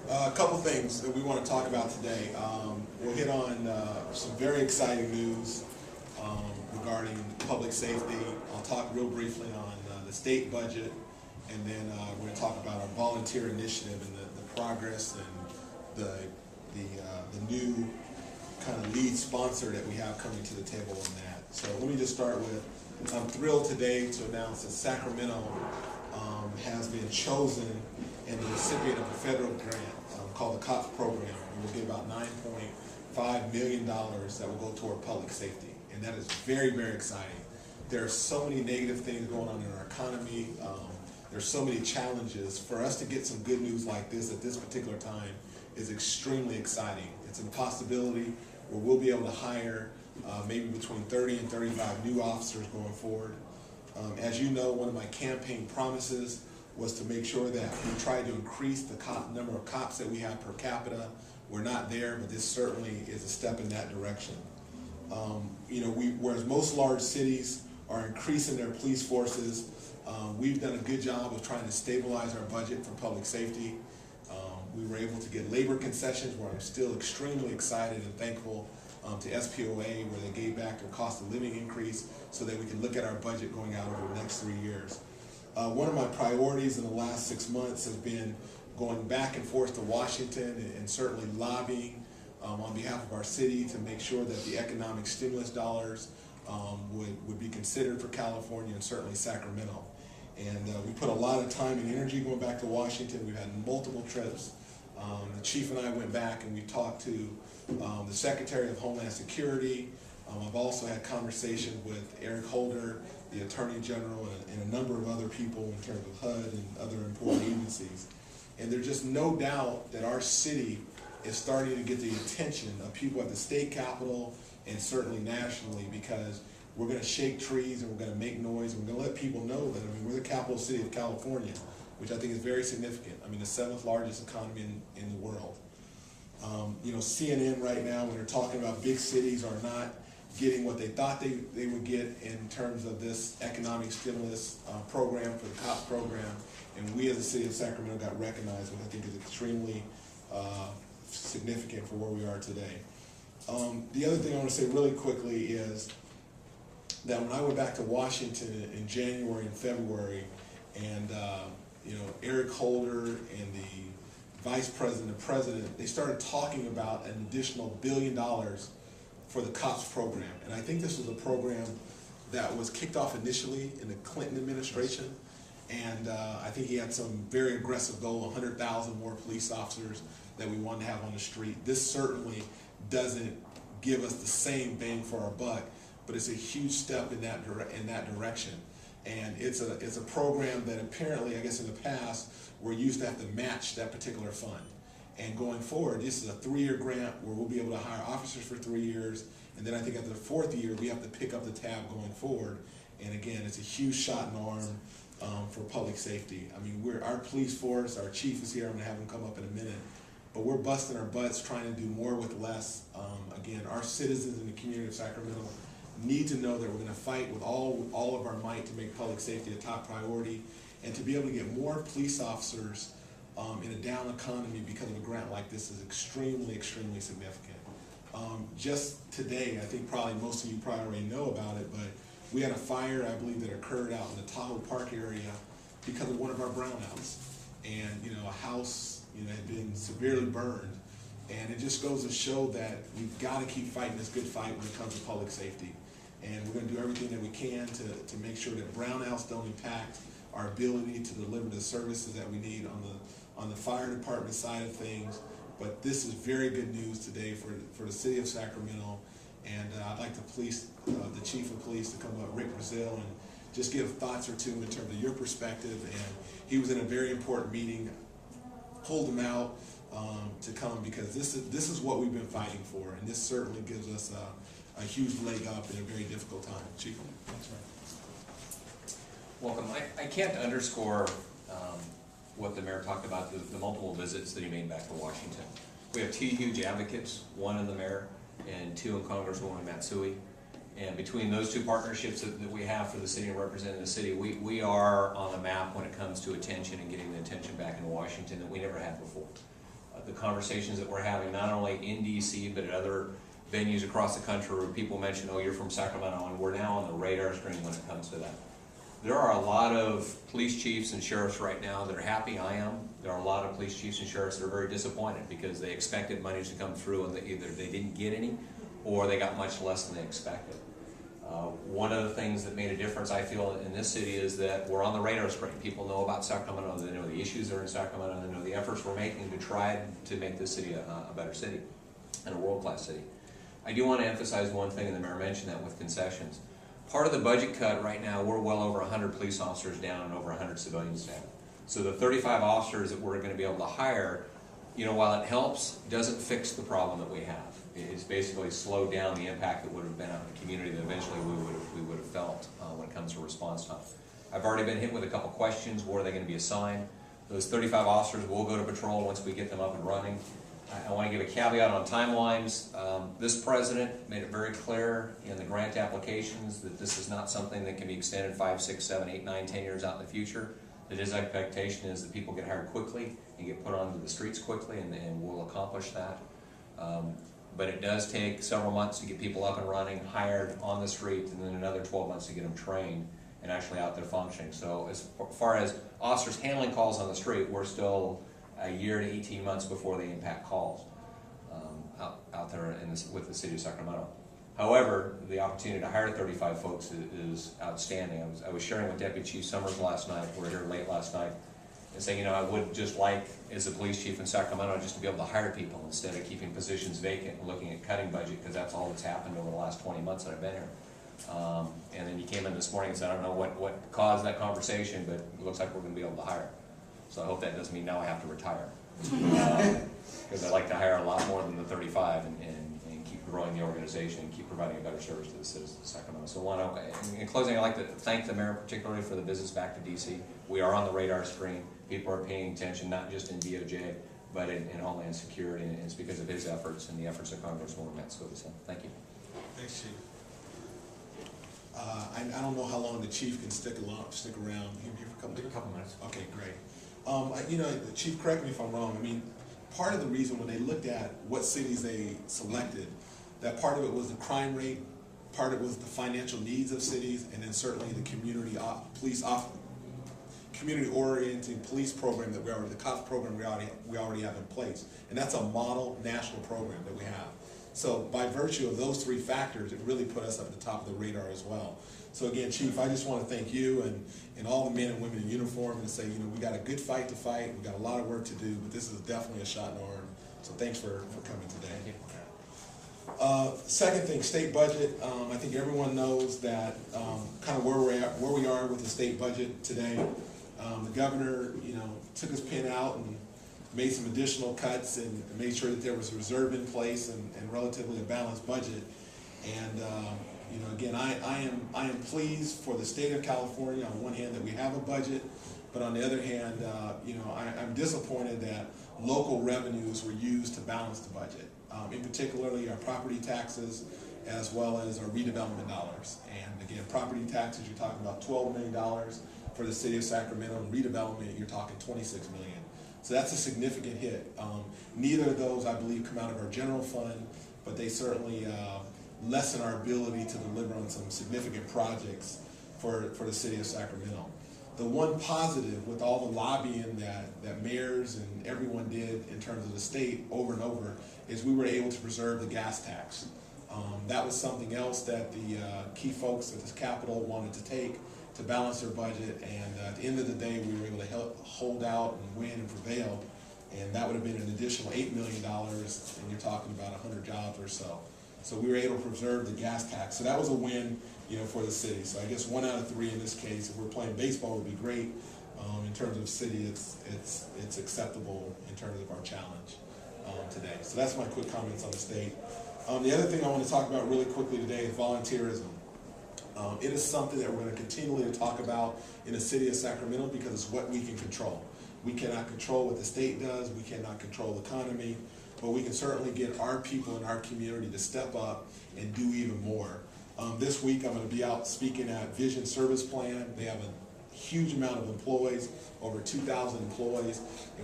A couple things that we want to talk about today. We'll hit on some very exciting news regarding public safety. I'll talk real briefly on the state budget, and then we're going to talk about our volunteer initiative and the progress and the new kind of lead sponsor that we have coming to the table on that. So let me just start with, I'm thrilled today to announce that Sacramento has been chosen and the recipient of a federal grant called the COPS program. We will get about $9.5 million that will go toward public safety, and that is very, very exciting. There are so many negative things going on in our economy. There's so many challenges. For us to get some good news like this at this particular time is extremely exciting. It's a possibility where we'll be able to hire maybe between 30 and 35 new officers going forward. As you know, one of my campaign promises was to make sure that we try to increase the number of cops that we have per capita. We're not there, but this certainly is a step in that direction. Whereas most large cities are increasing their police forces, we've done a good job of trying to stabilize our budget for public safety. We were able to get labor concessions, where I'm still extremely excited and thankful to SPOA, where they gave back their cost of living increase so that we can look at our budget going out over the next 3 years. One of my priorities in the last 6 months has been going back and forth to Washington and certainly lobbying on behalf of our city to make sure that the economic stimulus dollars would be considered for California and certainly Sacramento. And we put a lot of time and energy going back to Washington. We've had multiple trips. The chief and I went back and we talked to the Secretary of Homeland Security. I've also had conversations with Eric Holder, the Attorney General, and a number of other people in terms of HUD and other important agencies. And there's just no doubt that our city is starting to get the attention of people at the state capitol and certainly nationally, because we're going to shake trees and we're going to make noise and we're going to let people know that, we're the capital city of California, which I think is very significant. The 7th largest economy in the world. CNN right now, when they're talking about big cities are not getting what they thought they would get in terms of this economic stimulus program for the COPS program, and we as the city of Sacramento got recognized, which I think is extremely significant for where we are today. The other thing I want to say really quickly is that when I went back to Washington in January and February, and Eric Holder and the Vice President and President, they started talking about an additional $1 billion for the COPS program. And I think this was a program that was kicked off initially in the Clinton administration. And I think he had some very aggressive goal, 100,000 more police officers that we wanted to have on the street. This certainly doesn't give us the same bang for our buck, but it's a huge step in that direction. And it's a program that apparently, I guess in the past, we're used to have to match that particular fund. And going forward, this is a 3-year grant where we'll be able to hire officers for 3 years. And then I think after the 4th year, we have to pick up the tab going forward. And again, it's a huge shot in the arm for public safety. Our police force, our chief is here, I'm gonna have him come up in a minute, but we're busting our butts trying to do more with less. Again, our citizens in the community of Sacramento need to know that we're gonna fight with all of our might to make public safety a top priority, and to be able to get more police officers in a down economy because of a grant like this is extremely, extremely significant. Just today, I think probably most of you probably already know about it, but we had a fire, I believe, that occurred out in the Tahoe Park area because of one of our brownouts. And a house had been severely burned. And it just goes to show that we've got to keep fighting this good fight when it comes to public safety. And we're going to do everything that we can to make sure that brownouts don't impact our ability to deliver the services that we need on the fire department side of things. But this is very good news today for the city of Sacramento. And I'd like the Chief of Police to come up, Rick Braziel, and just give thoughts or two in terms of your perspective. And he was in a very important meeting, pulled him out to come, because this is what we've been fighting for, and this certainly gives us a huge leg up in a very difficult time. Chief. That's right. Welcome. I can't underscore what the mayor talked about, the multiple visits that he made back to Washington. We have 2 huge advocates, one in the mayor and 2 in Congresswoman Matsui. And between those 2 partnerships that we have for the city and representing the city, we are on the map when it comes to attention and getting the attention back in Washington that we never had before. the conversations that we're having, not only in DC, but at other venues across the country where people mention, oh, you're from Sacramento, and we're now on the radar screen when it comes to that. There are a lot of police chiefs and sheriffs right now that are happy. I am. There are a lot of police chiefs and sheriffs that are very disappointed because they expected monies to come through and either they didn't get any or they got much less than they expected. One of the things that made a difference, I feel, in this city is that we're on the radar screen. People know about Sacramento, they know the issues that are in Sacramento, they know the efforts we're making to try to make this city a better city and a world-class city. I do want to emphasize one thing, and the mayor mentioned that with concessions. Part of the budget cut right now, we're well over 100 police officers down and over 100 civilians down. So the 35 officers that we're going to be able to hire, you know, while it helps, doesn't fix the problem that we have. It's basically slowed down the impact that would have been out in the community that eventually we would have felt when it comes to response time. I've already been hit with a couple questions. Where are they going to be assigned? Those 35 officers will go to patrol once we get them up and running. I want to give a caveat on timelines. This president made it very clear in the grant applications that this is not something that can be extended 5, 6, 7, 8, 9, 10 years out in the future. That his expectation is that people get hired quickly and get put onto the streets quickly, and we'll accomplish that. But it does take several months to get people up and running, hired on the street, and then another 12 months to get them trained and actually out there functioning. So as far as officers handling calls on the street, we're still a year to 18 months before they impact calls out there with the city of Sacramento. However, the opportunity to hire 35 folks is outstanding. I was sharing with Deputy Chief Summers last night. We were here late last night, and saying, you know, I would just like, as a police chief in Sacramento, just to be able to hire people instead of keeping positions vacant and looking at cutting budget, because that's all that's happened over the last 20 months that I've been here. And then you came in this morning and said, I don't know what caused that conversation, but it looks like we're going to be able to hire. So I hope that doesn't mean now I have to retire. Because I'd like to hire a lot more than the 35 and keep growing the organization and keep providing a better service to the citizens of Sacramento. So in closing, I'd like to thank the mayor particularly for the visits back to DC. We are on the radar screen. People are paying attention, not just in DOJ, but in Homeland Security, and it's because of his efforts and the efforts of Congresswoman Matsui. So thank you. Thanks, Chief. I don't know how long the chief can stick around. Here for A couple minutes. Okay, great. You know, Chief, correct me if I'm wrong. I mean, part of the reason when they looked at what cities they selected, that part of it was the crime rate, part of it was the financial needs of cities, and then certainly the community-oriented police program that the COPS program we already have in place, and that's a model national program that we have. So by virtue of those three factors, it really put us up at the top of the radar as well. So again, Chief, I just want to thank you and all the men and women in uniform and say, you know, we got a good fight to fight, we got a lot of work to do, but this is definitely a shot in the arm. So thanks for coming today. Thank you. Second thing, state budget. I think everyone knows that kind of where we are with the state budget today. The governor, you know, took his pen out and made some additional cuts and made sure that there was a reserve in place and relatively a balanced budget. And you know, again, I am pleased for the state of California on one hand that we have a budget, but on the other hand, you know, I'm disappointed that local revenues were used to balance the budget. In particularly our property taxes as well as our redevelopment dollars. And again, property taxes, you're talking about $12 million for the city of Sacramento, and redevelopment, you're talking $26 million. So that's a significant hit. Neither of those, I believe, come out of our general fund, but they certainly lessen our ability to deliver on some significant projects for the city of Sacramento. The one positive with all the lobbying that mayors and everyone did in terms of the state over and over is we were able to preserve the gas tax. That was something else that the key folks at this Capitol wanted to take to balance their budget, and at the end of the day we were able to hold out and win and prevail, and that would have been an additional $8 million, and you're talking about 100 jobs or so. So we were able to preserve the gas tax. So that was a win, you know, for the city. So I guess 1 out of 3 in this case. If we're playing baseball, would be great. In terms of city, it's acceptable in terms of our challenge today. So that's my quick comments on the state. The other thing I want to talk about really quickly today is volunteerism. It is something that we're going to continually talk about in the city of Sacramento because it's what we can control. We cannot control what the state does. We cannot control the economy. But we can certainly get our people in our community to step up and do even more. This week I'm going to be out speaking at Vision Service Plan. They have a huge amount of employees, over 2,000 employees. And